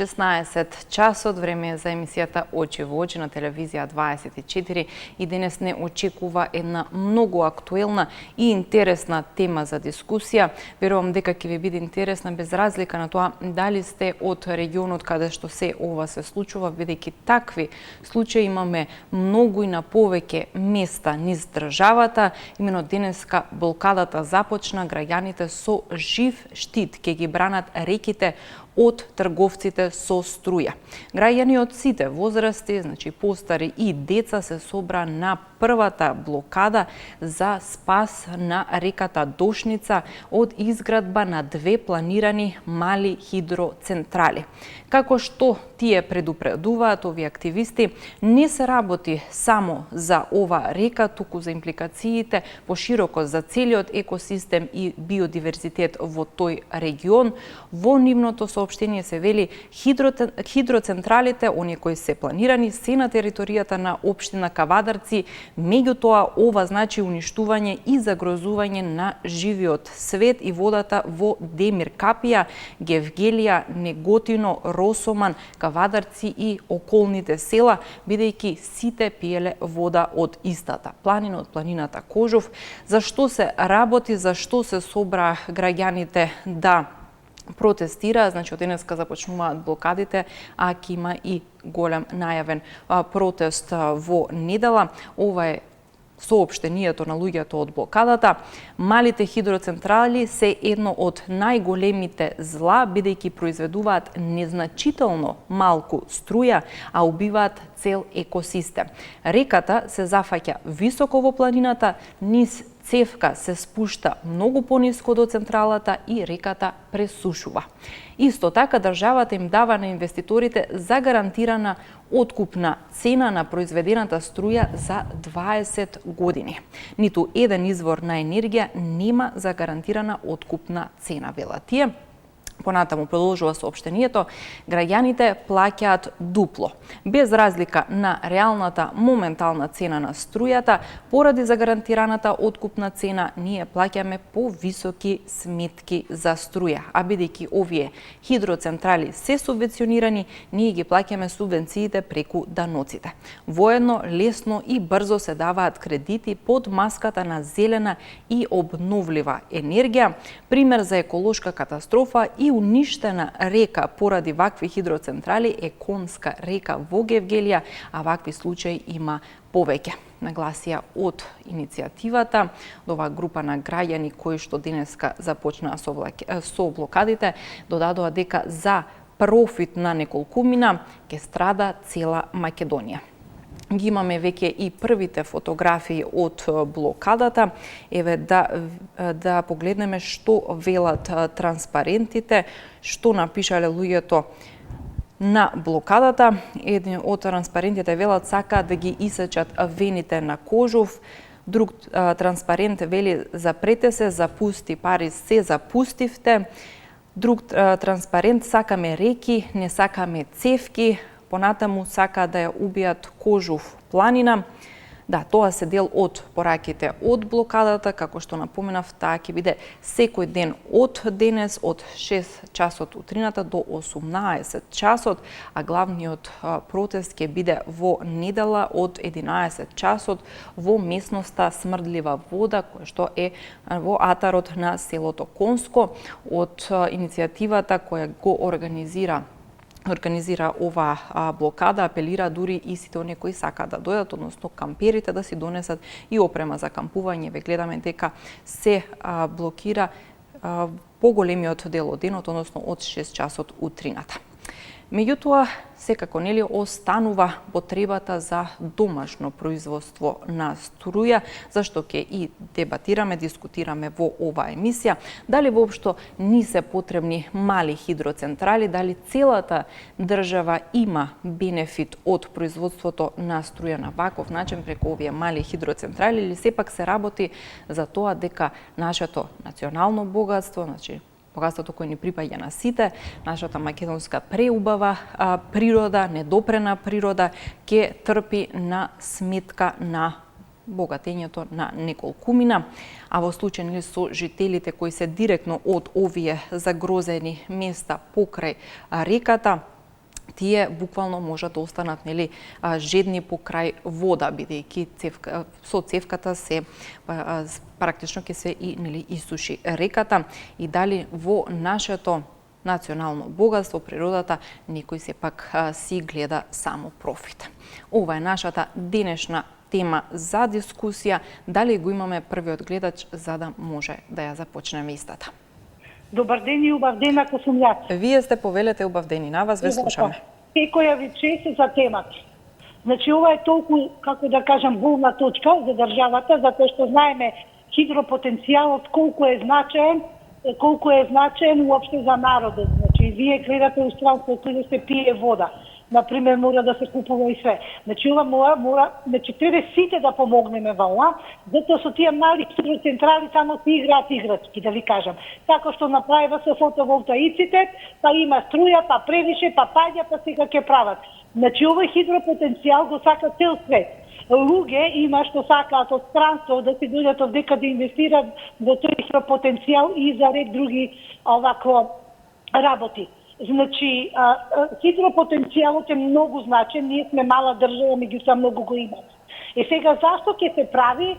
16 часот, време е за емисијата Очи во очи на телевизија 24 и денес не очекува една многу актуелна и интересна тема за дискусија. Верувам дека ќе ви биде интересна без разлика на тоа дали сте од регионот каде што се ова се случува, бидејќи такви случаи имаме многу и на повеќе места низ државата. Имено денеска блокадата започна, граѓаните со жив штит ќе ги бранат реките од трговците со струја. Граѓани од сите возрасти, значи постари и деца, се собра на првата блокада за спас на реката Дошница од изградба на две планирани мали хидроцентрали. Како што тие предупредуваат овие активисти, не се работи само за ова река, туку за импликациите пошироко за целиот екосистем и биодиверзитет во тој регион. Во нивното соопштение се вели хидроцентралите, оние кои се планирани, се на територијата на општина Кавадарци. Меѓутоа, ова значи уништување и загрозување на живиот свет и водата во Демир Капија, Гевгелија, Неготино, Росоман, Кавадарци и околните села, бидејќи сите пиеле вода од истата планина, од планината Кожов. Зашто се работи, зашто се собра граѓаните да протестира, значи од денеска започнуваат блокадите, а ќе има и голем најавен протест во недела. Ова е соопштението на луѓето од блокадата. Малите хидроцентрали се едно од најголемите зла, бидејќи произведуваат незначително малку струја, а убиваат цел екосистем. Реката се зафаќа високо во планината, низ цевка се спушта многу пониско до централата и реката пресушува. Исто така, државата им дава на инвеститорите загарантирана откупна цена на произведената струја за 20 години. Ниту еден извор на енергија нема загарантирана откупна цена, велат тие. Понатаму продолжува соопштението, граѓаните плаќаат дупло. Без разлика на реалната моментална цена на струјата, поради загарантираната откупна цена, ние плаќаме повисоки сметки за струја. А бидејќи овие хидроцентрали се субвенционирани, ние ги плаќаме субвенциите преку даноците. Воедно, лесно и брзо се даваат кредити под маската на зелена и обновлива енергија. Пример за еколошка катастрофа и уништена река поради вакви хидроцентрали е Конска река во Гевгелија, а вакви случаи има повеќе. Нагласија од иницијативата, ова група на граѓани кои што денеска започнаа со блокадите, додадоа дека за профит на неколкумина ќе страда цела Македонија. Ги имаме веќе и првите фотографии од блокадата. Еве да погледнеме што велат транспарентите, што напишале луѓето на блокадата. Еден од транспарентите велат сака да ги исечат вените на Кожов. Друг транспарент вели запрете се, запусти пари, се запустивте. Друг транспарент сакаме реки, не сакаме цевки. Понатаму сака да ја убијат Кожов планина. Да, тоа се дел од пораките од блокадата, како што напоменав, таа ќе биде секој ден од денес, од 6 часот утрината до 18 часот, а главниот протест ќе биде во недела од 11 часот во местноста Смрдлива вода, која што е во атарот на селото Конско. Од иницијативата која го организира ова блокада, апелира дури и сите оние кои сакаат да дојдат, односно камперите да си донесат и опрема за кампување. Ве гледаме дека се блокира поголемиот дел од денот, односно од 6 часот утрината. Меѓутоа, секако нели останува потребата за домашно производство на струја, зашто ќе и дебатираме, дискутираме во оваа емисија, дали воопшто ни се потребни мали хидроцентрали, дали целата држава има бенефит од производството на струја на ваков начин преку овие мали хидроцентрали, или сепак се работи за тоа дека нашето национално богатство, значи богатството кој ни припаѓа на сите, нашата македонска преубава природа, недопрена природа, ќе трпи на сметка на богатењето на неколкумина, а во случај со жителите кои се директно од овие загрозени места покрај реката, тие буквално можат да останат нели жедни покрај вода, бидејќи со цевката се практично ќе се и нели исуши реката, и дали во нашето национално богатство, природата, некој сепак си гледа само профит. Ова е нашата денешна тема за дискусија. Дали го имаме првиот гледач за да може да ја започнеме истата? Добар ден и убав ден, ако сум јас. Вие сте повелете, убав ден и на вас ве слушаме. Секоја ви чест за темата. Значи, ова е толку, како да кажам, болна точка за државата, затоа што знаеме хидропотенцијалот колку е значаен уопште за народот. Значи, вие гледате устранството да се пие вода. Например, мора да се купува и све. Значи, ова значи, треба сите да помогнеме во ова, затоа со тие мали хидроцентрали само се играат играчки, да ви кажам. Така што направива со фотоволтаиците, па има струја, па превише, па паѓа, па сега ќе прават. Значи, овој хидропотенцијал го сака цел свет. Луѓе има што сакаат од странство да се дојдат овдека да инвестираат во тој хидропотенцијал и за ред други овако работи. Значи, хидропотенцијалот е многу значен, ние сме мала држава, меѓутоа многу го имаме. И сега, зашто ќе се прави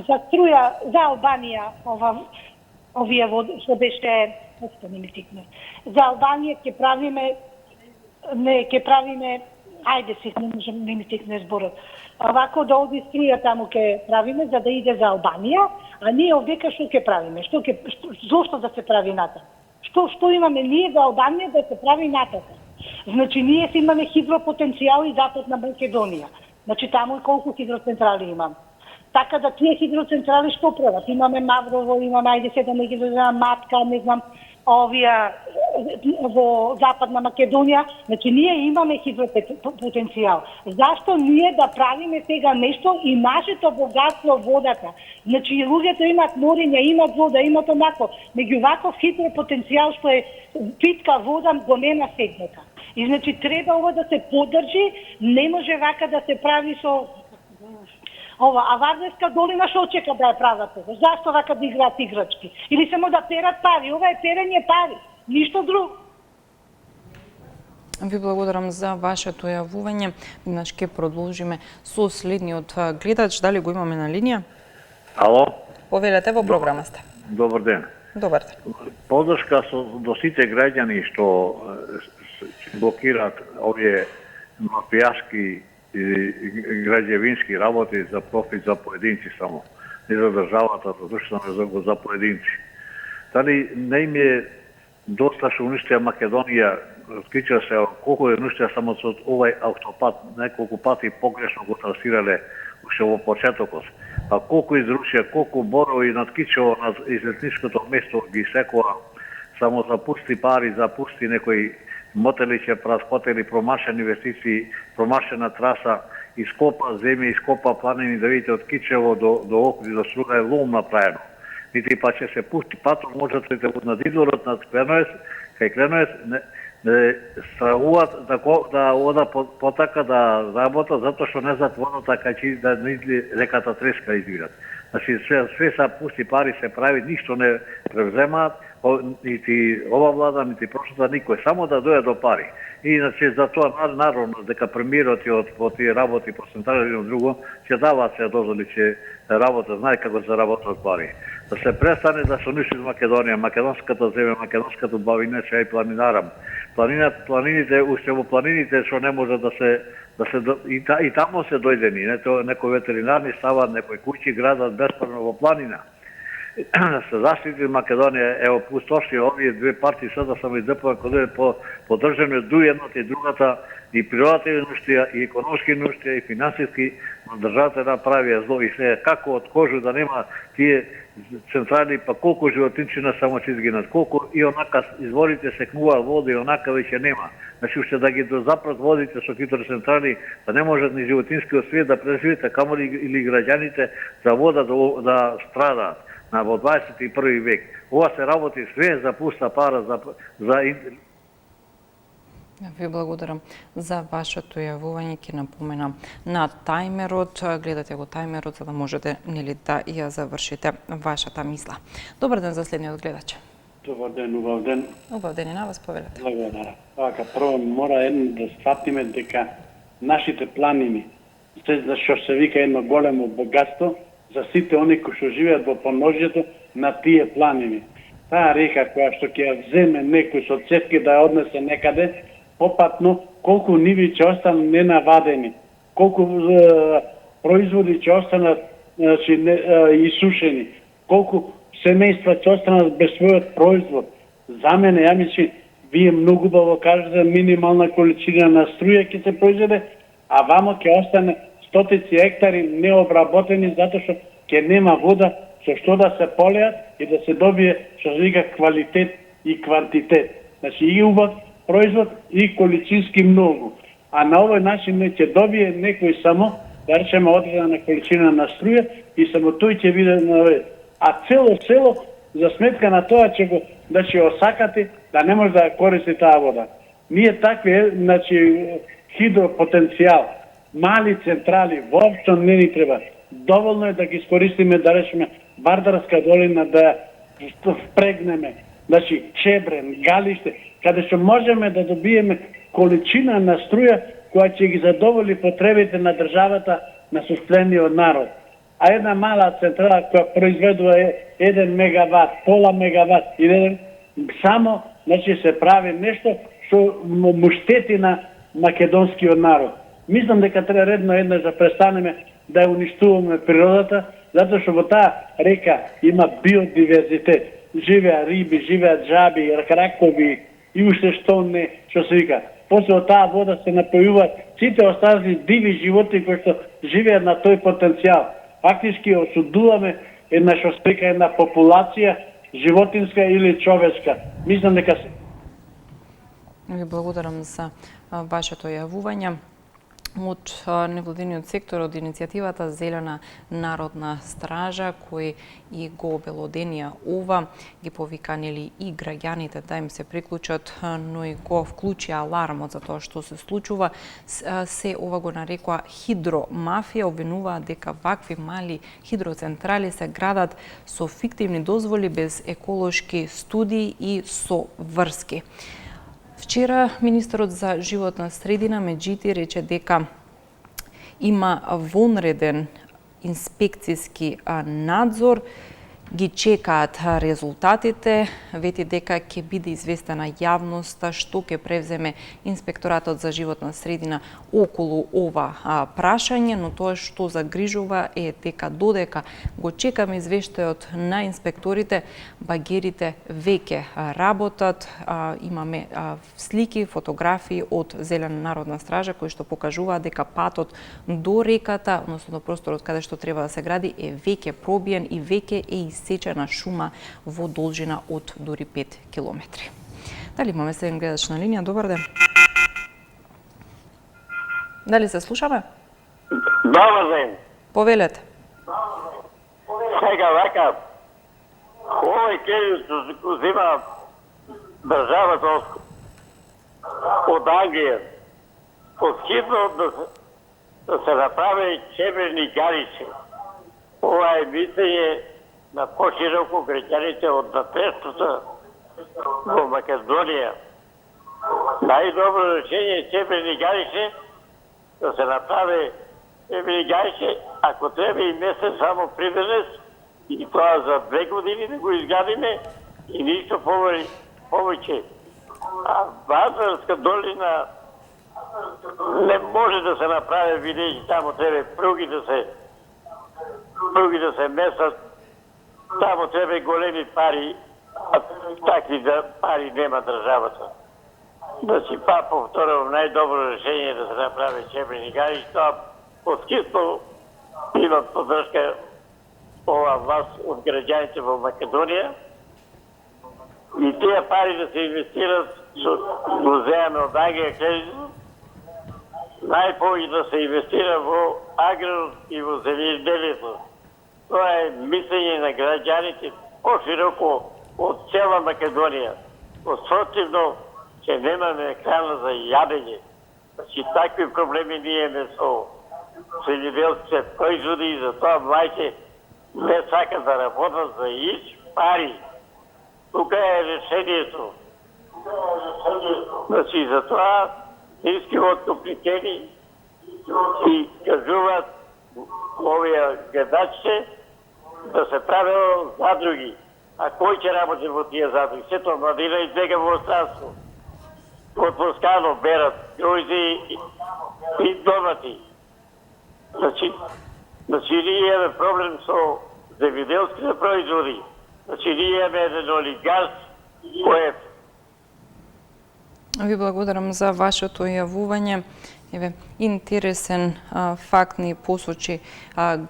за струја, за Албанија, овие води, што беше, не ми тикне, за Албанија ќе правиме, ајде си, не ми текне зборот. Вако да оди струја таму ќе правиме за да иде за Албанија, а ние овдека што ќе правиме? Зошто да се прави натака? Што имаме ние за Албанија да се прави натака? Значи ние си имаме хидропотенцијал и Западна Македонија. Значи таму колку хидроцентрали имам. Така да тие хидроцентрали што прават? Имаме Маврово, имаме ајде се да не ги знам Матка, не знам овие во Западна Македонија, значи ние имаме хидропотенцијал. Зашто ние да правиме сега нешто и нашето богатство водата? Значи луѓето имаат морења, имаат вода, имаат онако, меѓу ваков хидропотенцијал што е питка вода го нема сегнета. И значи треба ова да се поддржи, не може вака да се прави со ова, а Вардарска долина што очека да ја прават това? Зашто вака да играат играчки? Или само да перат пари? Ова е перење пари, ништо друго. Ви благодарам за вашето јавување. Днес ќе продолжиме со следниот гледач. Дали го имаме на линија? Ало? Повелете, во програма сте. Добар ден. Добар ден. Поддршка до сите граѓани што блокираат овие мафијашки и граѓевински работи за профит за поединци само. Не за државата, затоа за поединци. Дали не им е доста што уништија Македонија, открича се колку е уништија само со овај автопат, неколку пати погрешно го трасирале уште во почетокот. А колку изрушија, колку борови надкичува на излетничкото место ги секоа само за пусти пари, за пусти некои мотелиće, праскотели, промашени инвестиции, промашена траса, ископа земја, ископа планини, да видите од Кичево до Охрид, до Струга е лом направено. Нити па ќе се пусти патот, можете да на Дидорот, на Кленоес, кај Кленоес, стравуваат да ода потака да работа, затоа што не затвората кај да не изли реката Треска извират. Значи, све са пусти пари се прави, ништо не превземаат, нити ова влада, нити прошлата, никој, само да дојде до пари. И иначе за тоа народно дека премиерот и од тие работи по централи и друго ќе даваат се дозволи че работа, знае како се работат пари. Да се престане да се уништи Македонија, македонската земја, македонската бавина, че и планинарам. Планините, уште во планините што не може да се и таму се дојдени, некои ветеринарни стават, некои куќи градат бесправно во планина. Се заштити Македонија, ево пустоши овие две партии сега само издепува кога е поддржано ду едната и другата и природата е нуждија, и економски нуждија, и финансиски, но државата направи зло и се како од кожу да нема тие централи, па колку животинчина само ќе изгинат, колку и онака изворите секнува вода и онака веќе нема. Значи уште да ги дозапрат водите со хидроцентрали, да не можат ни животинскиот свет да преживите, камо или граѓаните за вода да страдаат во 21. век. Ова се работи све за пуста пара, за Ви благодарам за вашето јавување. Ќе напоменам на тајмерот. Гледате го тајмерот за да можете да ја завршите вашата мисла. Добар ден за следниот гледач. Добар ден, убав ден. Убав ден и на вас, повелете. Благодарам. Така, прво мора едно да сфатиме дека нашите планини се за што се вика едно големо богатство за сите они кои што живеат во подножјето на тие планини. Таа река која што ќе ја земе некој со цевки да ја однесе некаде, попатно колку ниви ќе останат ненавадени, колку производи ќе останат исушени, колку семејства ќе останат без својот производ. За мене, ја мислам, вие многу убаво кажете, минимална количина на струја ќе се произведе, а вамо ќе остане стотици хектари необработени затоа што ќе нема вода со што да се полеат и да се добие што се вика квалитет и квантитет. Значи и убав производ и количински многу. А на овој начин не ќе добие некој само, да речеме, одредена количина на струја и само тој ќе биде на. А цело село за сметка на тоа ќе го осакати да не може да користи таа вода. Ние такви, значи, хидропотенцијал, мали централи, воопшто не ни треба. Доволно е да ги искористиме, да речеме, Вардарска долина, да впрегнеме, значи, Чебрен, Галиште, каде што можеме да добиеме количина на струја која ќе ги задоволи потребите на државата, на состојниот народ. А една мала централа која произведува 1 мегават, пола мегават, и само, значи, се прави нешто што му штети на македонскиот народ. Мислам дека треба редно еднаш да престанеме да ја уништуваме природата, затоа што во таа река има биодиверзитет. Живеа риби, живеат жаби, ракови и уште што не, што се вика. После од таа вода се напојуваат сите останали диви животи кои што живеат на тој потенцијал. Фактички осудуваме една што се вика една популација животинска или човечка. Мислам дека Ви благодарам за вашето јавување. Од невладиниот сектор, од иницијативата Зелена народна стража, кои и го обелоденија ова, ги повиканели и граѓаните да им се приклучат, но и го вклучи алармот за тоа што се случува. Се ова го нарекува хидромафија, обвинуваа дека вакви мали хидроцентрали се градат со фиктивни дозволи без еколошки студии и со врски. Вчера министерот за животна средина Меджити рече дека има вонреден инспекцијски надзор, ги чекаат резултатите, вети дека ќе биде известена јавноста што ќе превземе инспекторатот за животна средина околу ова прашање, но тоа што загрижува е дека додека го чекаме извештајот на инспекторите, багерите веќе работат. Имаме слики, фотографии од Зелена народна стража кои што покажуваат дека патот до реката, односно до просторот каде што треба да се гради, е веќе пробиен и веќе е сечена шума во должина од дури 5 километри. Дали имаме следен гледач на линија? Добар ден. Дали се слушаме? Добар ден. Повелете. Сега вака, овој кредит што зема државата од Англија, подхитно да се направи чеберни гарици. Ова е мислење на пошироко граѓаните од наследството во Македонија. Најдобро решение е чеберни гарице, да се направи чеберни гарице, ако треба и месец само привенес, и тоа за 2 години да го изградиме и ништо повеќе. А Вардарска долина не може да се направи, бидејќи таму треба пруги да се месат. Таму треба големи пари, а такви пари нема државата. Значи, повторувам, најдобро решение да се направи чебрени гари, тоа подхитно има поддршка ова власт од граѓаните во Македонија и тие пари да се инвестират во земјаме од Англија кредитно, најповеќе да се инвестира во аграрот и во земјоделието. Тоа е мислење на граѓаните пошироко од цела Македонија. Оспротивно, ќе немаме храна за јадење. Значи, такви проблеми ние имаме со земјоделските производи и затоа млајке не сакат да работат за пари. тука е решението. Значи, затоа ниски откупни цени и кажуваат овие гледачите да се правило задруги. А кој ќе работи во тие задруги? Сето младина избега во странство. Од Воскано берат гројзи и домати. Значи, ние имаме проблем со земјоделските производи. Значи, ние имаме еден олигарх кој е. Ви благодарам за вашето јавување. Еве, интересен факт ни посочи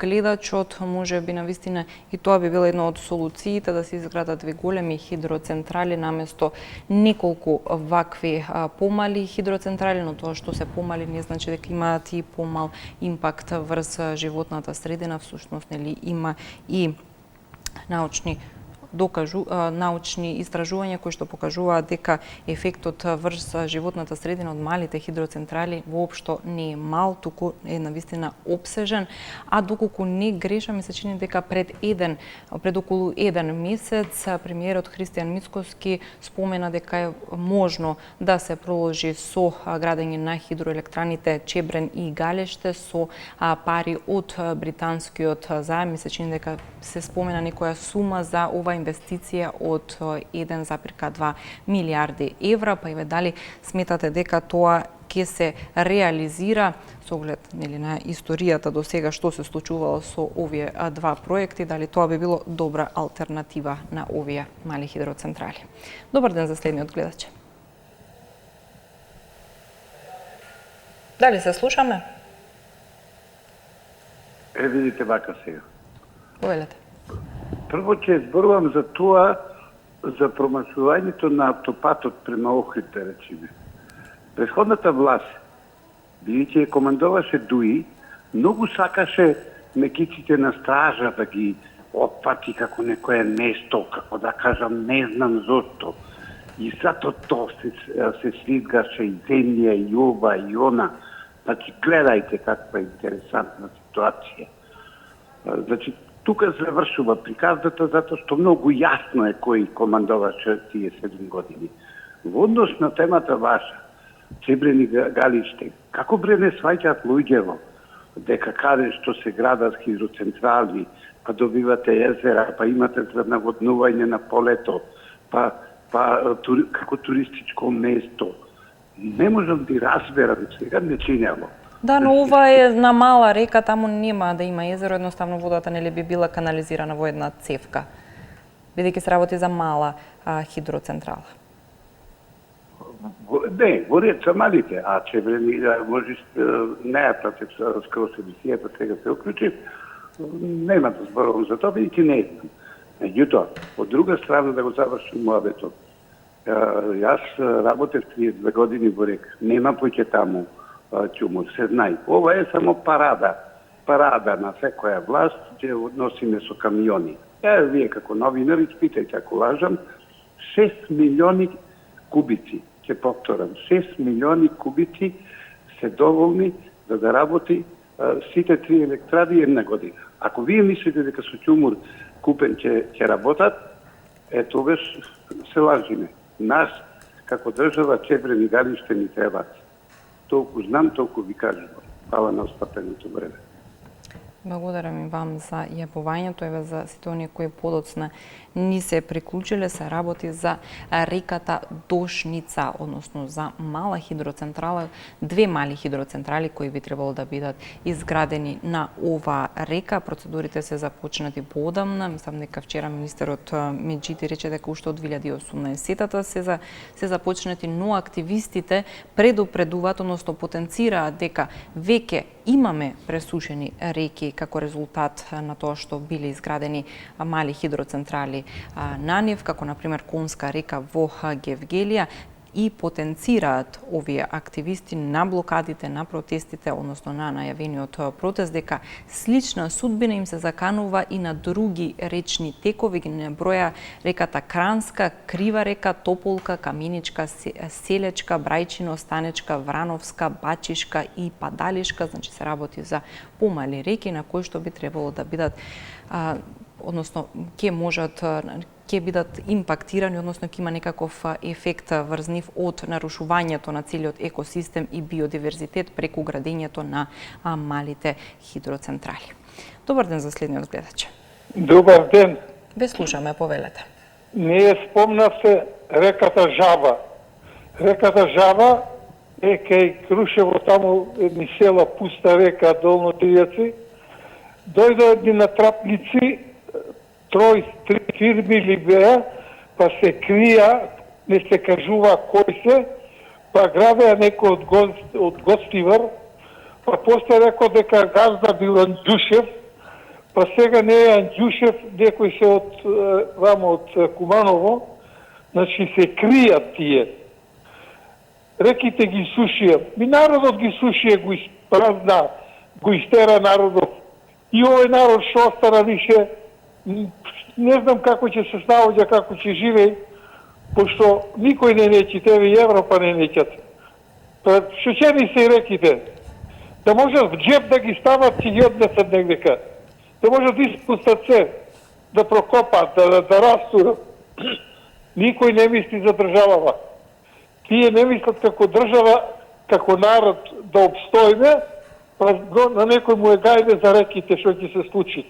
гледачот, може би навистина и тоа би била една од солуциите да се изградат две големи хидроцентрали наместо неколку вакви помали хидроцентрали, но тоа што се помали не значи дека имаат и помал импакт врз животната средина, всушност нели има и научни истражувања кои што покажуваат дека ефектот врз животната средина од малите хидроцентрали воопшто не е мал, туку е навистина обсежен, а доколку не грешам, ми се чини дека пред околу еден месец премиерот Христијан Мицкоски спомена дека е можно да се проложи со градење на хидроелектраните Чебрен и Галеште со пари од британскиот заем. Ми се чини дека се спомена некоја сума за ова инвестиција од 1,2 милиарди евра, па и дали сметате дека тоа ќе се реализира со оглед нели на историјата до сега што се случувало со овие два проекти, дали тоа би било добра алтернатива на овие мали хидроцентрали. Добар ден за следниот гледач. Дали се слушаме? Видите вака сега. Повелете. Прво ќе зборувам за тоа, за промашувањето на автопатот према Охрид, да речеме. Претходната власт, бидејќи ја командуваше ДУИ, многу сакаше мекиците на стража да ги отпати како некое место, како да кажам, не знам зошто. И зато тоа се слизгаше и земја, и ова, и она. Значи, гледајте каква интересантна ситуација. Значи, тука завршува приказната, затоа што многу јасно е кој командуваше тие 7 години. Во однос на темата ваша, Чебрен и Галиште, како бре не сваќаат луѓево дека каде што се градат хидроцентрали, па добивате езера, па имате за наводнување на полето, па како туристичко место. Не можам да разберам, сега не чинело. Да, но ова е на мала река, таму нема да има езеро, едноставно водата нели би била канализирана во една цевка, бидејќи се работи за мала хидроцентрала. Не, во ред са малите, а Чебрени можеш не ја против скоро емисијата сега се уклучи, нема да зборувам за тоа, бидејќи не знам. Меѓутоа, од друга страна да го завршим муабетот. Јас работев 32 години во река, нема поќе таму ќумур, се знај. Ова е само парада на секоја власт, ќе односиме со камиони. Вие како новинари, питајте ако лажам, 6 милиони кубици, ќе повторам, 6 милиони кубици се доволни за да работи сите три електради една година. Ако вие мислите дека со ќумур купен ќе работат, тогаш се лажиме. Нас, како држава, Чебрен и Галиште ни требаат. Толку знам, толку ви кажам. Фала на остапеното време. Благодарам и вам за јавувањето, еве за сите оние кои подоцна ни се приклучиле, се работи за реката Дошница, односно за мала хидроцентрала, две мали хидроцентрали кои би требало да бидат изградени на ова река. Процедурите се започнати поодамна, мислам дека вчера министерот Меджити рече дека уште од 2018-та се започнати, но активистите предупредуваат, односно потенцираат дека веќе имаме пресушени реки како резултат на тоа што биле изградени мали хидроцентрали на нив, како например Конска река во Гевгелија, и потенцираат овие активисти на блокадите, на протестите, односно на најавениот протест, дека слична судбина им се заканува и на други речни текови, ги наброја реката Кранска, Крива река, Тополка, Каменичка, Селечка, Брајчино, Станечка, Врановска, Бачишка и Падалишка. Значи се работи за помали реки на кои што би требало да бидат односно ќе можат ќе бидат импактирани, односно ќе има некаков ефект врз нив од нарушувањето на целиот екосистем и биодиверзитет преку градењето на малите хидроцентрали. Добар ден за следниот гледач. Добар ден. Ве слушаме, повелете. Ние спомнавте реката Жаба. Реката Жаба е кај Крушево, таму едни села, пуста река, долно Тријаци. Дојдо едни натрапници, три фирми ли беа, па се крија, не се кажува кој се, па градеа некој од Гостивар, па после рекол дека газда бил Анđушев, па сега не е Анđушев, некој се од Куманово, значи се кријат тие. Реките ги сушија, ми народот ги сушија, го испразна, го истера народот. И овој народ што остана више, не знам како ќе се снаоѓа, како ќе живее, пошто никој не нечи, тебе и Европа не нечат. Па шучени се и реките. Да можат в джеб да ги стават и ги однесат негдека. Да можат да испустат се, да прокопат, да растурат. Никој не мисли за државава. Тие не мислат како држава, како народ да обстоиме, па на некој му е гајде за реките што ќе се случи.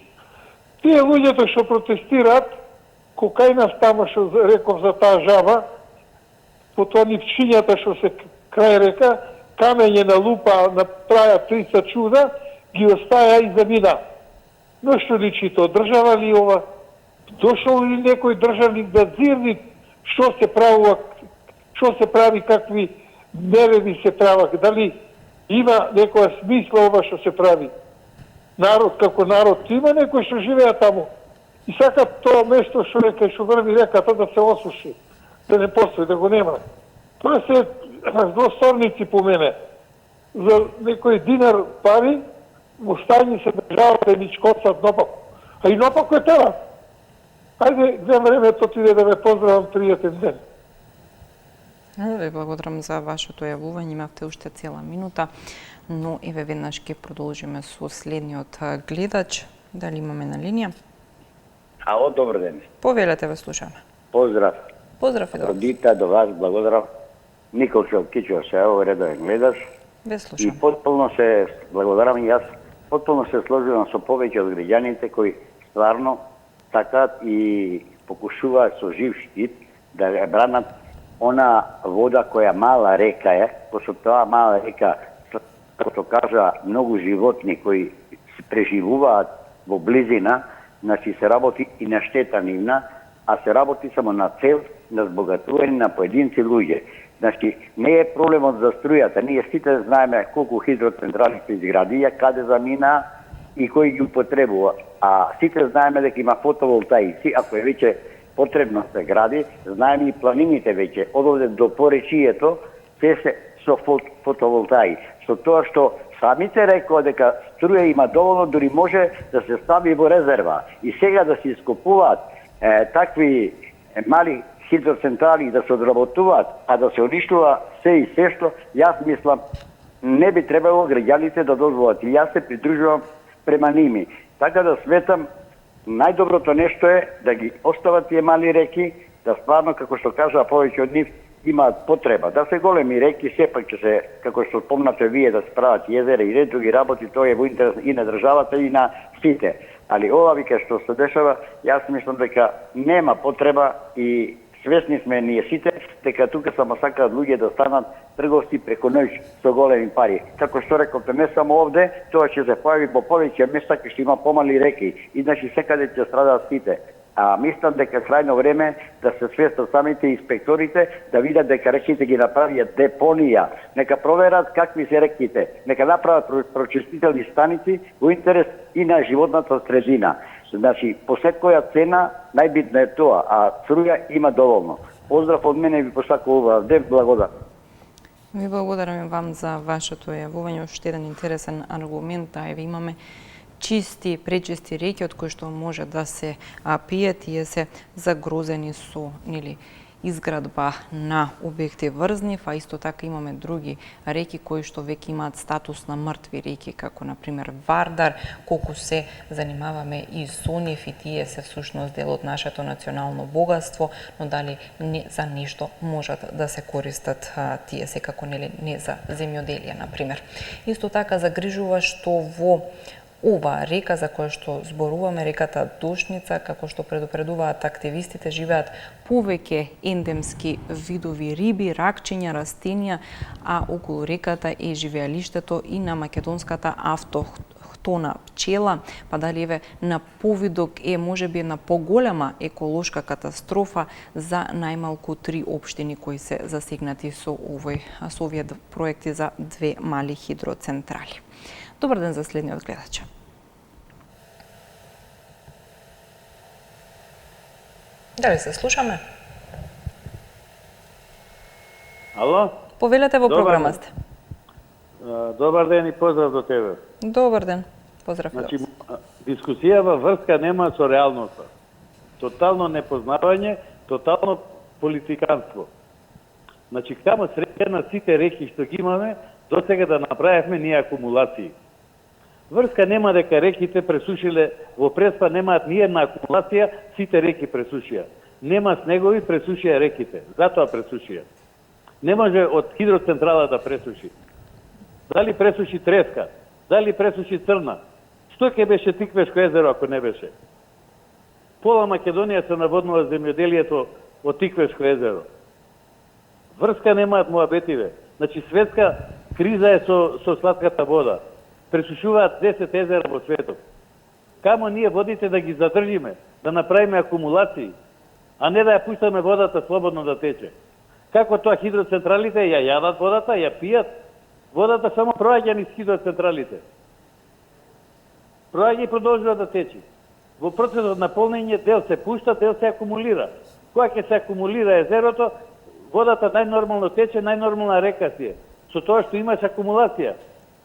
Тие луѓето што протестираат, кај нас тама што реков за таа Жаба, потоа нивчињата што се крај река, камење на лупа, направа 30 чуда, ги остаја и замина. Но што личи то? Држава ли ова? Дошол ли некој државник да зирни што се правува, што се прави, какви нереди се прават, дали има некоја смисла ова што се прави? Народ како народ, има некој што живеа таму и сакат тоа место што река, што врви реката да се осуши, да не постои, да го нема. Тоа се злосторници по мене. За некој динар пари, во стајни се државата и ничкоцат нопако. А и нопако е тоа. Ајде, за времето ти да ве поздравам, пријатен ден. Ве благодарам за вашето јавување, имавте уште цела минута, но еве веднаш ќе продолжиме со следниот гледач. Дали имаме на линија? Ало, добар ден. Повелете, ве слушаме. Поздрав. Поздрав и до вас. Родита, до вас, благодарам. Николчо Кичо се, ово редовен гледач. Ве слушаме. И потполно се, благодарам и јас, потполно се сложувам со повеќе од граѓаните кои стварно такат и покушуваат со жив штит да ја бранат она вода која мала река е, пошто тоа мала река, како кажа, многу животни кои се преживуваат во близина, значи се работи и на штета нивна, а се работи само на цел на збогатување на поединци луѓе. Значи, не е проблемот за струјата. Ние сите знаеме колку хидроцентрали се изградија, каде замина и кој ги употребува. А сите знаеме дека има фотоволтаици, ако е веќе потребно се гради, знаеме и планините веќе, од овде до поречието, се со фотоволтаи. Со тоа што самите рекоа дека струја има доволно, дури може да се стави во резерва. И сега да се ископуваат такви мали хидроцентрали да се одработуваат, а да се уништува се и се што, јас мислам, не би требало граѓаните да дозволат. И јас се придружувам према ними. Така да сметам, најдоброто нешто е да ги остават тие мали реки, да стварно, како што кажа, повеќе од нив имаат потреба. Да се големи реки, сепак ќе се, како што спомнате вие, да се прават језера и ред други работи, тоа е во интерес и на државата и на сите. Али ова вика што се дешава, јас мислам дека нема потреба и свесни сме ние сите, дека тука само сакаат луѓе да станат трговци преку ноќ со големи пари. Како што рековте, не само овде, тоа ќе се појави по повеќе места кај што има помали реки и значи секаде ќе страдат сите. А мислам дека крајно време да се свестат самите инспекторите, да видат дека реките ги направиат депонија. Нека проверат какви се реките, нека направат прочистителни станици во интерес и на животната средина. Значи, по секоја цена, најбитно е тоа, а струја има доволно. Поздрав од мене и ви посакувам ден, благодарам. Ви благодарам вам за вашето јавување, уште еден интересен аргумент, да еве имаме чисти, пречисти реки од кои што може да се пијат и се загрозени со изградба на објекти врз нив, а исто така имаме други реки кои што веќе имаат статус на мртви реки, како например Вардар, колку се занимаваме и со нив и тие се всушност дел од нашето национално богатство, но дали не за нешто можат да се користат тие, секако не за земјоделие, например. Исто така загрижува што во ова река за која што зборуваме, реката Душница, како што предупредуваат активистите, живеат повеќе ендемски видови риби, ракчиња, растенија, а околу реката е живеалиштето и на македонската автохтона пчела, па дали еве на повидок е можеби една поголема еколошка катастрофа за најмалку 3 општини кои се засегнати со овие проекти за 2 мали хидроцентрали. Добар ден за следниот гледач. Дали се слушаме? Ало? Повелете во програма сте. Добар ден и поздрав до тебе. Добар ден. Поздрав. Значи, дискусијава врска нема со реалноста. Тотално непознавање, тотално политиканство. Значи, камо среќа на сите реки што ги имаме, до сега да направивме ние акумулации. Врска нема дека реките пресушиле, во Преспа немаат ни една акумулација, сите реки пресушија. Нема снегови, пресушија реките. Затоа пресушија. Не може од хидроцентрала да пресуши. Дали пресуши Треска, дали пресуши Црна. Што ќе беше Тиквешко езеро ако не беше? Пола Македонија се наводнува земјоделието од Тиквешко езеро. Врска немаат муабетиве. Значи светска криза е со сладката вода. Пресушуваат 10 езера во светот. Камо ние водите да ги задржиме, да направиме акумулации, а не да ја пуштаме водата слободно да тече. Како тоа хидроцентралите ја јадат водата, ја пијат, водата само проаѓа низ хидроцентралите. Проаѓа и продолжува да тече. Во процесот на полнење дел се пушта, дел се акумулира. Кога ќе се акумулира езерото, водата најнормално тече, најнормална река си е. Со тоа што имаш акумулација.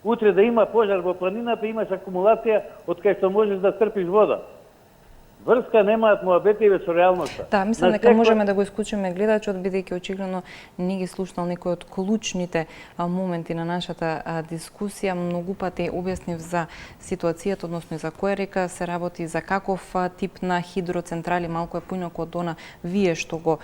Утре да има пожар во планината, имаш акумулација од кај што можеш да црпиш вода. Врска немаат муабетиве со реалноста. Да, мислам дека можеме да го исклучиме гледачот, бидејќи очигледно не ги слушнал некој од клучните моменти на нашата дискусија. Многу пати објаснив за ситуацијата, односно за која река се работи, за каков тип на хидроцентрали, малку е поинаку од она вие што го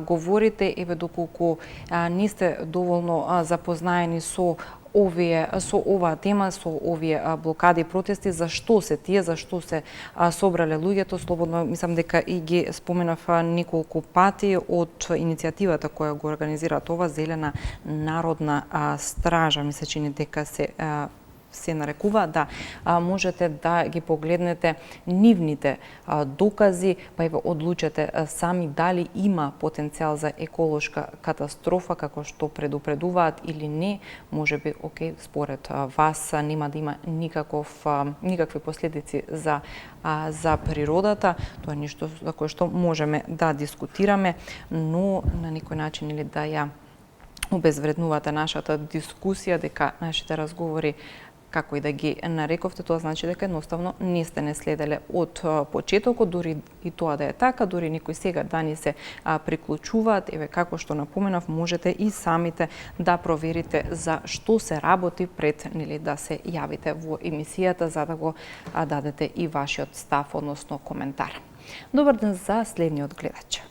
говорите, еве доколку не сте доволно запознаени со оваа тема, со овие блокади и протести, зашто се тие, зашто се собрале луѓето, слободно мислам дека и ги споменав неколку пати од иницијативата која го организира ова Зелена народна стража, ми се чини дека се нарекува, да можете да ги погледнете нивните докази, па и одлучете сами дали има потенцијал за еколошка катастрофа, како што предупредуваат или не. Можеби, окей, според вас нема да има никакви последици за природата. Тоа е нешто за кое што можеме да дискутираме, но на некој начин или да ја обезвреднувате нашата дискусија, дека нашите разговори, како и да ги нарековте, тоа значи дека едноставно не сте не следеле од почетокот, дури и тоа да е така, дури некои сега да ни се приклучуваат, еве како што напоменав, можете и самите да проверите за што се работи пред да се јавите во емисијата, за да го дадете и вашиот став, односно коментар. Добар ден за следниот гледач.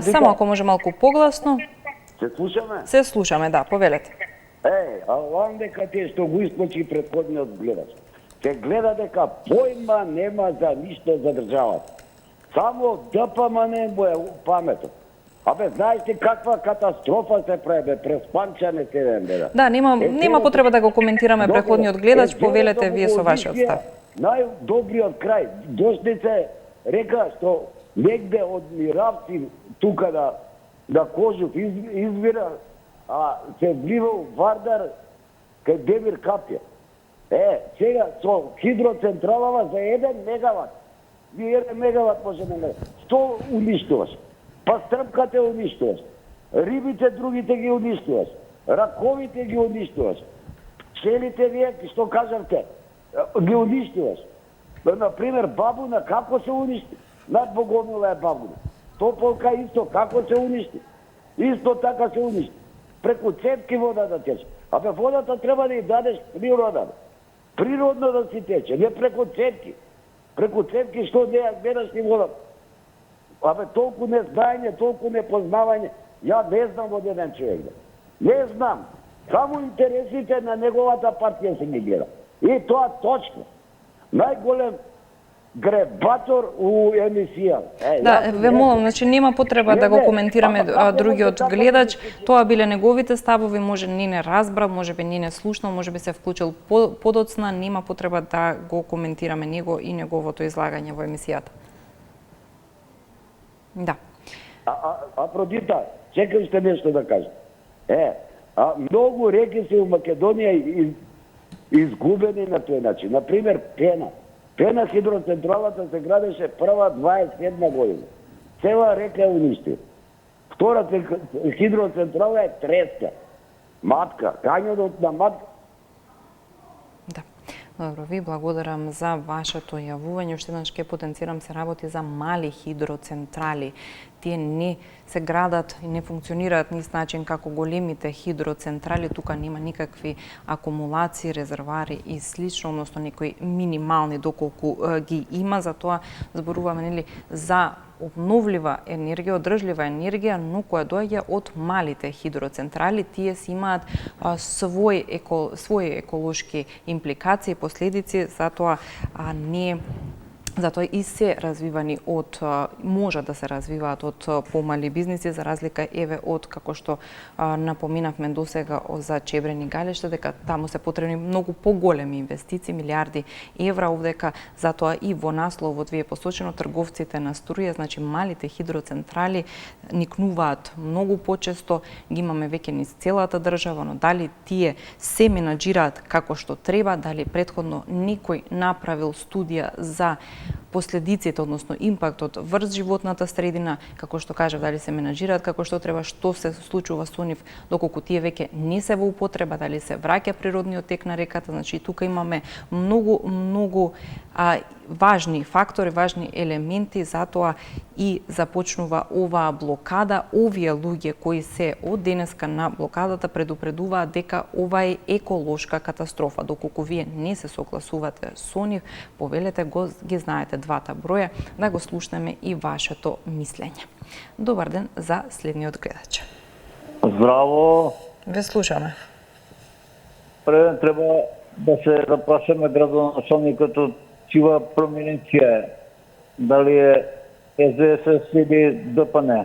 Само ако може малку погласно. Се слушаме? Се слушаме, да, повелете. Алам дека те што го исплачи претходниот гледач. Се гледа дека појма нема за ништо за државата. Само ДПМН му е паметот. Знаеш ли каква катастрофа се прави, преспанчане се ден. Да, нема потреба да го коментираме претходниот гледач, повелете вие со вашиот став. Најдобриот крај, Дошнице река што негде од Миравци тука да Кожув извира, а се влива Вардар кај Демир Капја. Сега со хидроцентралава за 1 мегават, вие 1 мегават можеме да... Што уништуваш? Па стрпкате уништуваш, рибите другите ги уништуваш, раковите ги уништуваш, пчелите вие, што кажавте, ги уништуваш. На пример, Бабуна како се уништи? Над Богомила е Бабуна. Тополка исто како се уништи? Исто така се уништи. Преку цепки вода да тече. Абе водата треба да ја дадеш природно. Природно да си тече, не преку цепки. Преку цепки што не ја гледаш ни водата. Абе толку незнаење, толку непознавање. Ја не знам од еден човек. Не знам. Само интересите на неговата партија се ги гледа. И тоа точка. Најголем гребатор у емисија. Да, ве молам, значи нема потреба да го коментираме другиот гледач. Тоа биле неговите ставови, може не не разбрал, може би не не слушнал, може би се вклучил подоцна, нема потреба да го коментираме него и неговото излагање во емисијата. Да. Афродита, чекам ще нешто да кажам. Многу реки се у Македонија изгубени на тој начин. Например, Пена. Пена хидроцентралата се градеше прва 27 година. Цела река е уништена. Втората хидроцентрала е Треска. Матка, кањонот на Матка. Да. Добро, ви благодарам за вашето јавување. Уште еднаш ке потенцирам, се работи за мали хидроцентрали. Тие не се градат и не функционираат на ист начин како големите хидроцентрали. Тука нема никакви акумулации, резервари и слично, односно некои минимални доколку ги има. Затоа зборуваме нели за обновлива енергија, одржлива енергија, но која доаѓа од малите хидроцентрали. Тие си имаат своји еколошки импликации, последици, затоа затоа и се развивани може да се развиваат од помали бизниси, за разлика од како што напоминавме досега за Чебрен и Галешта, дека таму се потребни многу поголеми инвестиции, милиарди евра, овдека затоа и во насловот ви е посочено трговците на струја, значи малите хидроцентрали никнуваат многу почесто, ги имаме веќе низ целата држава, но дали тие се менаџираат како што треба, дали претходно некој направил студија за последиците, односно импактот врз животната средина, како што кажав, дали се менаџираат како што треба, што се случува со нив, доколку тие веќе не се во употреба, дали се враќа природниот тек на реката. Значи тука имаме многу важни фактори, важни елементи, затоа и започнува оваа блокада. Овие луѓе кои се од денеска на блокадата предупредуваат дека ова е еколошка катастрофа. Доколку вие не се согласувате со нив, повелете ги знаете двата броја, да го слушнеме и вашето мислење. Добар ден за следниот гледач. Здраво. Ве слушаме. Преден треба да се запрашаме градоначалникот од чива проминенција е. Дали е СДС или ДПН.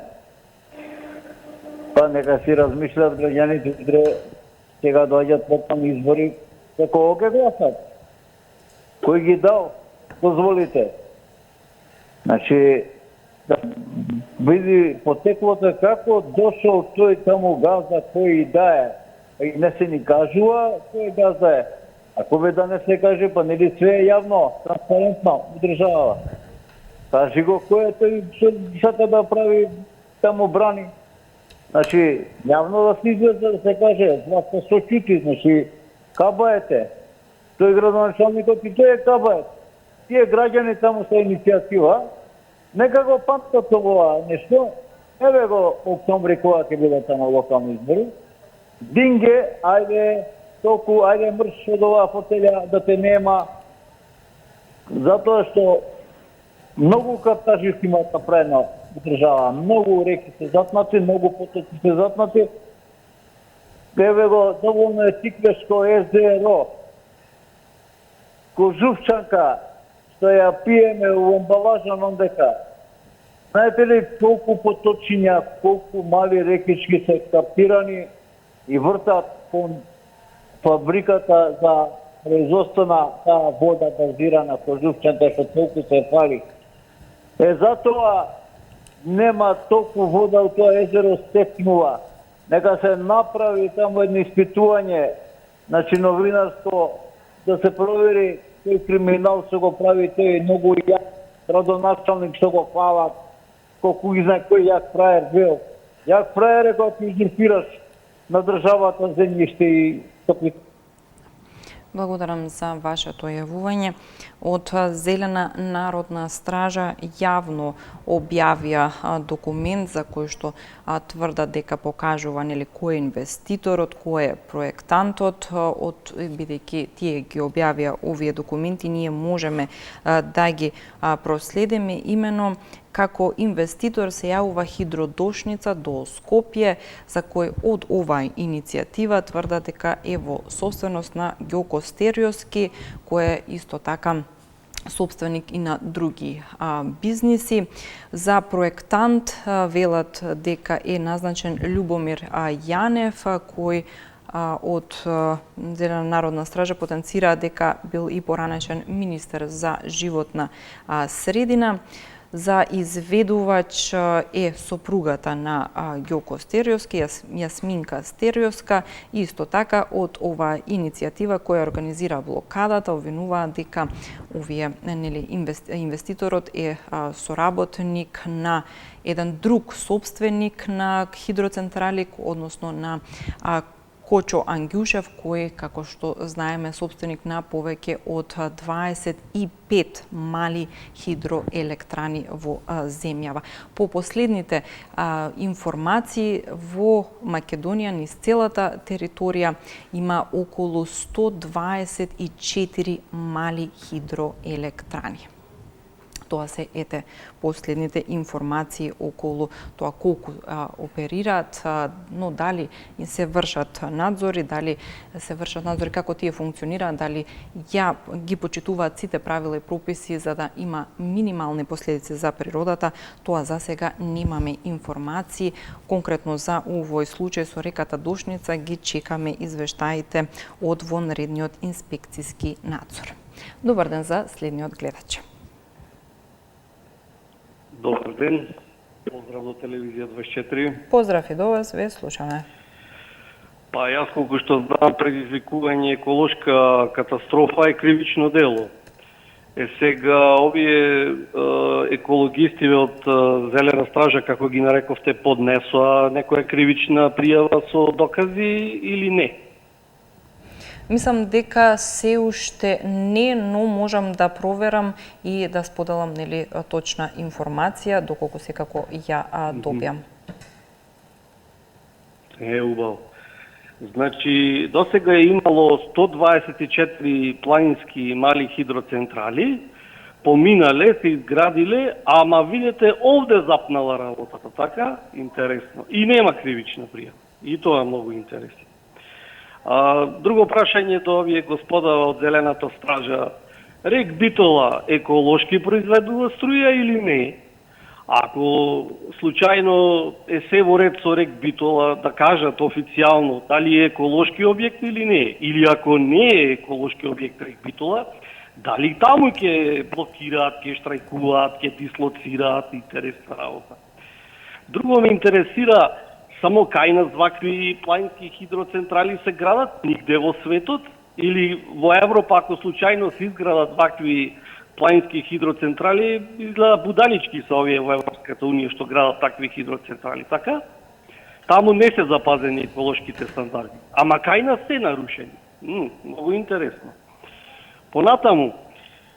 Па нека си размислят граѓаните, сега доаѓат потом избори, за кого ќе гласат? Кој ги дал? Дозволите. Значи, да види потеклото како дошол тој таму газда кој да е. И не се ни кажува кој газда е. Ако бе да не се каже, па нели све е јавно, транспарентно, држава. Кажи го кој е тој што сака да прави таму брани. Значи, јавно да се излезе да се каже, вас се сочути, значи, кабаете. Тој градоначалникот и тој е кабает. Тие граѓани таму со иницијатива, нека го памтат ова нешто, еве го октомври кога ќе биде таму локални избори. Динге, ајде мрш од оваа фотелја да те нема, затоа што многу картажи имаат направено држава, многу реки се затнати, многу потоци се затнати. Еве го, доволно е Тиквешко езеро, Кожувчанка, што ја пиеме у амбалажа ондека. Знаете ли колку поточиња, колку мали рекички се каптирани и вртат кон фабриката за производство на таа вода базирана Кожувчанка, што толку се фали. Затоа нема толку вода у тоа езеро стекнува. Нека се направи таму едно испитување на чиновинарство, да се провери кој криминал што го прави тој многу јак градоначалник што го фалат, колку ги знае кој јак фраер бил. Јак фраер е кога ти узурпираш на државата земјиште и стопи. Благодарам за вашето јавување. Од Зелена народна стража јавно објавија документ за кој што тврдат дека покажува нели кој е инвеститорот, кој е проектантот, бидејќи тие ги објавија овие документи, ние можеме да ги проследиме именно како инвеститор се јавува хидродошница до Скопје, за кој од оваа иницијатива тврдат дека е во собственост на Ѓоко Стериоски, кој е исто така собственик и на други бизниси. За проектант велат дека е назначен Љубомир Јанев, кој од Зелена народна стража потенцира дека бил и поранешен министер за животна средина. За изведувач е сопругата на Ѓоко Стериоски, Јасминка Стериоска, исто така од оваа иницијатива која организира блокадата, обвинуваат дека овие инвеститорот е соработник на еден друг собственик на хидроцентрали, односно на Кочо Ангјушев, кој, како што знаеме, собственик на повеќе од 25 мали хидроелектрани во земјава. По последните информации, во Македонија, низ целата територија, има околу 124 мали хидроелектрани. Тоа се последните информации околу тоа колку оперираат, но дали се вршат надзори, како тие функционираат, дали ги почитуваат сите правила и прописи за да има минимални последици за природата, тоа за сега немаме информации. Конкретно за овој случај со реката Дошница ги чекаме извештаите од вонредниот инспекциски надзор. Добар ден за следниот гледач. Добар ден, поздрав до телевизија 24. Поздрав и до вас, ве слушаме. Па јас колку што знам, предизвикување еколошка катастрофа е кривично дело. Сега овие екологисти од Зелена стража, како ги нарековте, поднесоа некоја кривична пријава со докази или не? Мислам дека се уште не, но можам да проверам и да споделам точна информација, доколку секако ја добиам. Убаво. Значи, досега е имало 124 планински мали хидроцентрали, поминале, се изградиле, ама видите, овде запнала работата, така? Интересно. И нема кривична пријава. И тоа е многу интересно. Друго прашање до овие господа од Зелената стража. Рек Битола еколошки произведува струја или не? Ако случајно е се во ред со рек Битола, да кажат официјално дали е еколошки објект или не? Или ако не е еколошки објект рек Битола, дали таму ќе блокираат, ќе штрајкуваат, ќе дислоцираат, интересна работа. Друго ме интересира, само кај нас вакви планински хидроцентрали се градат нигде во светот? Или во Европа, ако случајно се изградат вакви планински хидроцентрали, изгледа будалички се овие во Европската Унија што градат такви хидроцентрали, така? Таму не се запазени еколошките стандарди. Ама кај нас се нарушени. Многу интересно. Понатаму,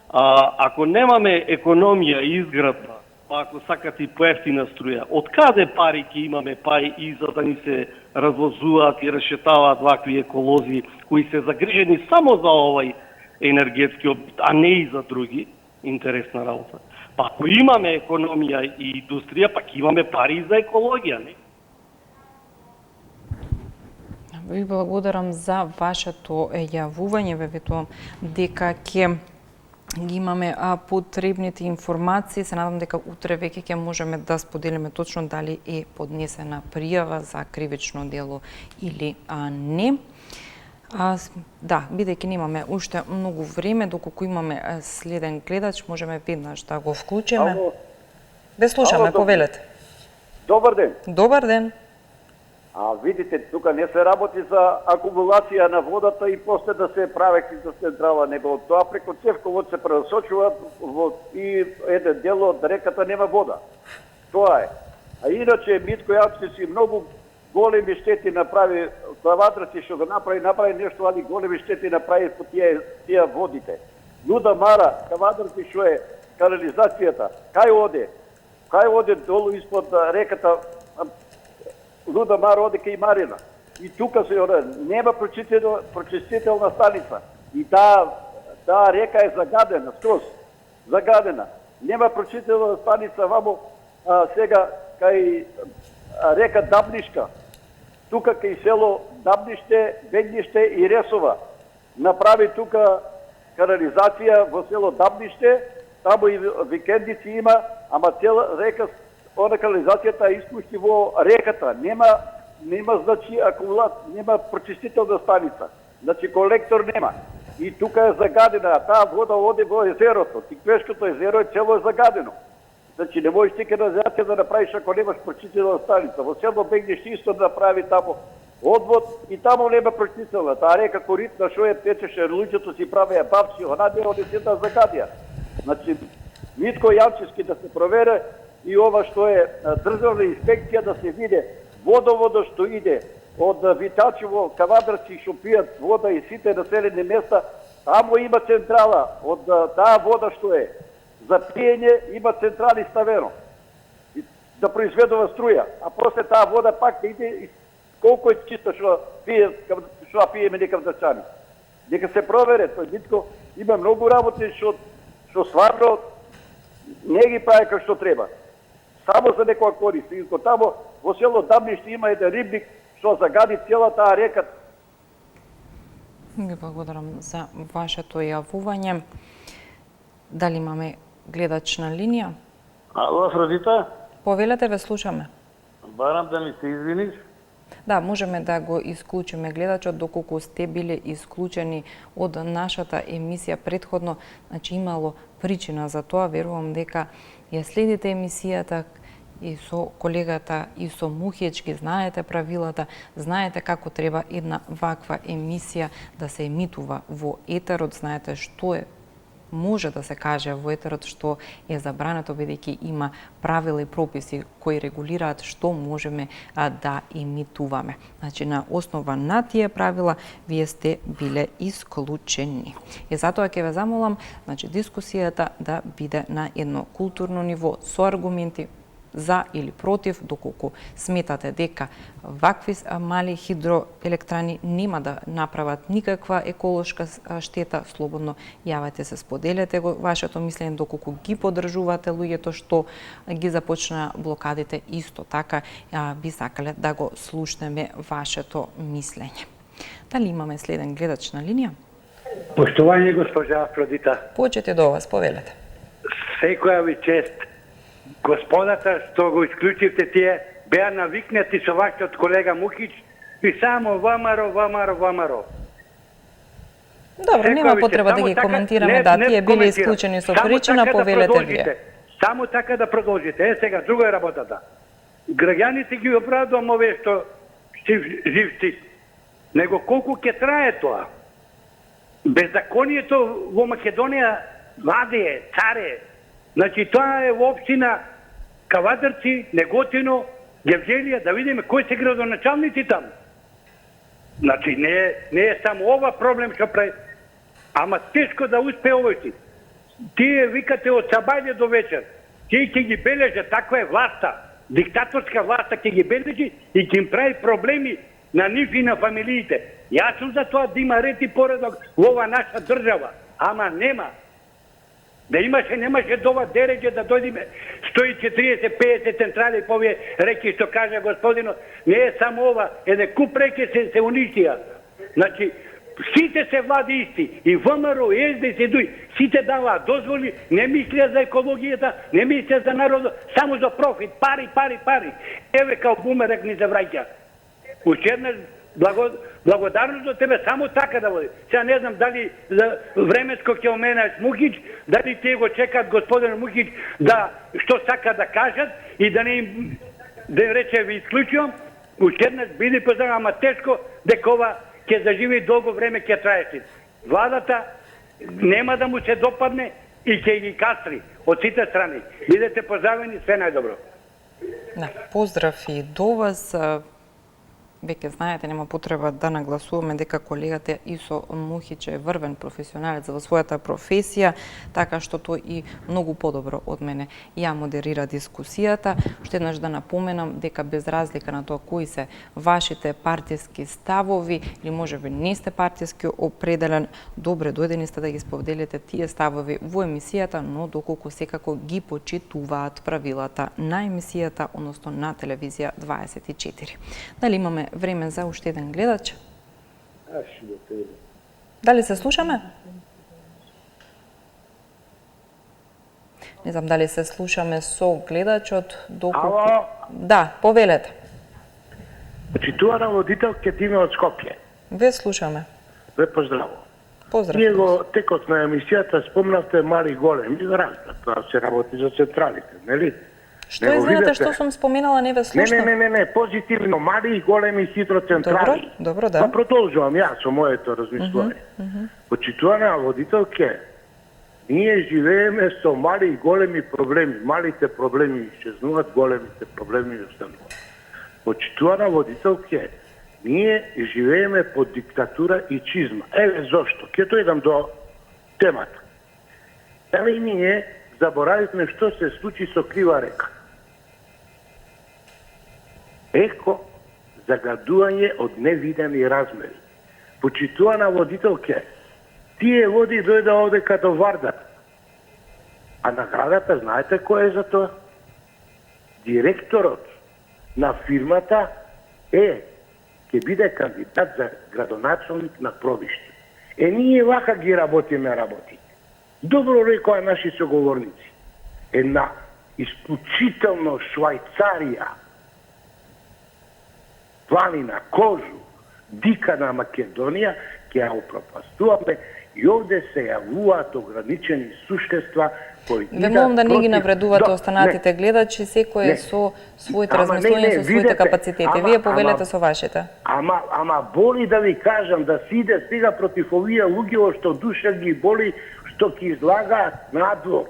ако немаме економија и изградба, па ако сакате и поевтина струја, од каде пари ќе имаме пари и за да ни се развозуваат и решетаваат вакви еколози кои се загрижени само за овај енергетски објект, а не и за други? Интересна работа. Па ако имаме економија и индустрија, па ќе имаме пари и за екологија, не? Ви благодарам за вашето јавување, ве ветувам дека ќе ги имаме потребните информации. Се надам дека утре веќе ќе можеме да споделиме точно дали е поднесена пријава за кривично дело или не. Да, бидејќи немаме уште многу време, доколку имаме следен гледач, можеме веднаш да го вклучиме. Ве слушаме, повелете. Добар ден. Добар ден. Видите, тука не се работи за акумулација на водата и после да се прави хидроцентрала, него тоа преку цевковод се пренасочува и еден дел од реката нема вода. Тоа е. А иначе Митко Јапски си многу големи штети направи Кавадарци што го направи нешто, али големи штети направи по тие водите. Луда Мара, Кавадарци што е канализацијата, кај оде долу испод реката, Луда Мара оде кај Марина. И тука се нема прочистителна станица. И таа река е загадена, скроз загадена. Нема прочистителна станица вамо сега кај река Дабнишка. Тука кај село Дабниште, Бегниште и Ресова. Направи тука канализација во село Дабниште, таму и викендици има, ама цела река, она канализацијата испушти во реката. Нема значи нема прочистителна станица. Значи колектор нема. И тука е загадена, таа вода оде во езерото. Тиквешкото езеро е цело загадено. Значи не можеш ти канализација да направиш ако немаш прочистителна станица. Во село Бегниште исто направи таму одвод и таму нема прочистителна. Таа река Коритна што е течеше, луѓето си правеа бабци, она дел од сета загадија. Значи Митко Јанчевски да се провере и ова што е државна инспекција да се види водоводот што иде од Витачево, Кавадарци што пијат вода и сите населени места, таму има централа од таа вода што е за пиење, има централи ставено да произведува струја, а после таа вода пак иде колку е чиста што пиеме некавдарчани. Нека се провере, тој Митко има многу работи што стварно не ги прави како што треба. Само за некоја корист. И тамо во село Дабниште има еден рибник што загади цела таа река. Ви благодарам за вашето јавување. Дали имаме гледач на линија? Ало, Афродита? Повелете, ве слушаме. Барам да ми се извиниш. Да, можеме да го исклучиме гледачот доколку сте биле исклучени од нашата емисија претходно, значи имало причина за тоа, верувам дека ја следите емисијата и со колегата и со Мухиќ ги знаете правилата, знаете како треба една ваква емисија да се емитува во етерот, знаете што е може да се каже во етерот, што е забрането, бидејќи има правила и прописи кои регулираат што можеме да емитуваме. Значи, на основа на тие правила, вие сте биле исклучени. И затоа ќе ве замолам, значи, дискусијата да биде на едно културно ниво, со аргументи, за или против, доколку сметате дека вакви мали хидроелектрани нема да направат никаква еколошка штета, слободно јавете се, споделете го вашето мислење, доколку ги поддржувате луѓето што ги започна блокадите, исто така би сакале да го слушнеме вашето мислење. Дали имаме следен гледач на линија? Поштовање, госпожа Афродита. Почете до вас, повелете. Секоја ви чест. Господата што го исклучивте тие беа навикнати со вашиот колега Мухиќ и само вамаро. Добро, нема потреба да ги коментираме, да, тие биле исклучени со причина, повелете вие. Само така да продолжите. Сега, друга е работата. Граѓаните ги оправдувам овие што живци. Него колку ќе трае тоа? Беззаконието во Македонија владее, царе. Значи, тоа е во општина Кавадарци, Неготино, Гевđelија, да видиме кои се градоначалници таму. Значи, не е само ова проблем што прави, ама тешко да успее овој. Тие викате од сабајле до вечер. Тие ќе ги бележат, таква е власта, диктаторска власта ќе ги бележи и ќе им прави проблеми на нив и на фамилиите. Јас сум за тоа да има ред и поредок во ова наша држава, ама нема. Да немаше дова дереđe да дојдеме 140-50 централи по овие реки што кажа господино, не е само ова, еден куп реки се уништија. Значи, сите се влади исти, и ВМРО, и СДС, и ДУИ, сите даваа дозволи, не мислија за екологијата, не мислија за народот, само за профит, пари. Еве као бумеранг ни завраќа. Уште еднаш благодарност до тебе, само така да води. Сега не знам дали временско ќе оменаш Мухиќ, дали тие го чекат господин Мухиќ да што сака да кажат и да не им рече ви исклучувам. Уште еднаш биде поздрав, ама тешко дека ова ќе заживи долго време, ќе траеше. Владата нема да му се допадне и ќе ги кастри од сите страни. Бидете поздравени, све најдобро. Да, поздрав и до вас. Веќе знаете, нема потреба да нагласуваме дека колегата Исо Мухич е врвен професионалец во својата професија, така што тој и многу подобро од мене ја модерира дискусијата. Уште еднаш да напоменам дека без разлика на тоа кои се вашите партиски ставови или можеби не сте партиски определен, добре дојдени сте да ги споделите тие ставови во емисијата, но доколку секако ги почитуваат правилата на емисијата, односно на телевизија 24. Дали имаме време за уште еден гледач? Дали се слушаме? Не знам дали се слушаме со гледачот. Ало? Да, повелете. Почитувана водителка Диме од Скопје. Ве слушаме. Ве поздраво. Поздрав. Ние го текот на емисијата спомнавте мали и големи, разбира, тоа се работи за централите, нели? Што извинете, што сум споменала, не ве слушнав? Не, позитивно, мали и големи хидроцентрали. Добро, да. Па продолжувам јас со моето размислување. Почитувана водителке, ние живееме со мали и големи проблеми. Малите проблеми исчезнуваат, големите проблеми остануваат. Почитувана водителке, ние живееме под диктатура и чизма. Еве зошто. Ќе дојдам до темата. Дали ние заборавивме што се случи со Крива река? Еко загадување од невидени размери. Почитувана водителке, тие води дојде овде като Вардар. А наградата знаете кој е за тоа? Директорот на фирмата ќе биде кандидат за градоначалник на Пробиште. Ние вака ги работиме работи. Добро рекоа наши соговорници. Една исклучително Швајцарија, планина, Кожу, дика на Македонија, ќе ја упропастуваме и овде се јавуваат ограничени суштества кои Ве молам да не ги навредувате останатите гледачи, секој е со своите размислувања, со своите капацитети. Вие повелете со вашите. Ама боли да ви кажам да се иде сега против овие луѓе што душа ги боли, што ќе излагаат надвор.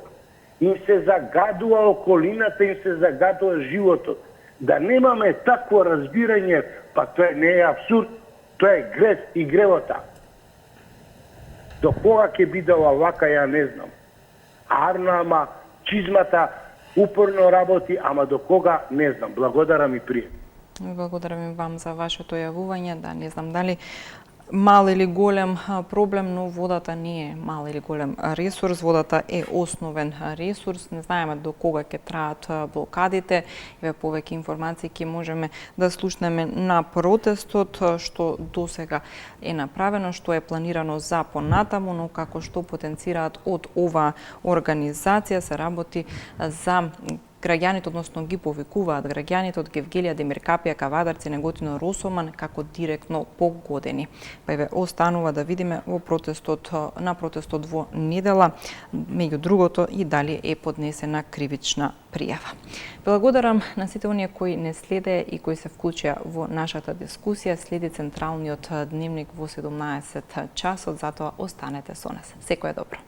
Им се загадува околината, им се загадува животот. Да немаме такво разбирање, па тоа не е абсурд, тоа е грес и гревота. До кога ќе биде вака, ја не знам. Ама чизмата упорно работи, ама до кога не знам. Благодарам и пријем. Благодарам и вам за вашето јавување. Да, не знам дали мал или голем проблем, но водата не е мал или голем ресурс. Водата е основен ресурс. Не знаеме до кога ќе траат блокадите. Еве повеќе информации ќе можеме да слушнеме на протестот што досега е направено, што е планирано за понатаму, но како што потенцираат од оваа организација се работи за граѓаните, односно ги повикуваат граѓаните од Гевгелија, Демиркапија, Кавадарци, Неготино, Росоман како директно погодени. Па еве останува да видиме во протестот, на протестот во недела, меѓу другото и дали е поднесена кривична пријава. Благодарам на сите оние кои не следе и кои се вклучија во нашата дискусија. Следи Централниот дневник во 17 часот, затоа останете со нас. Секое добро.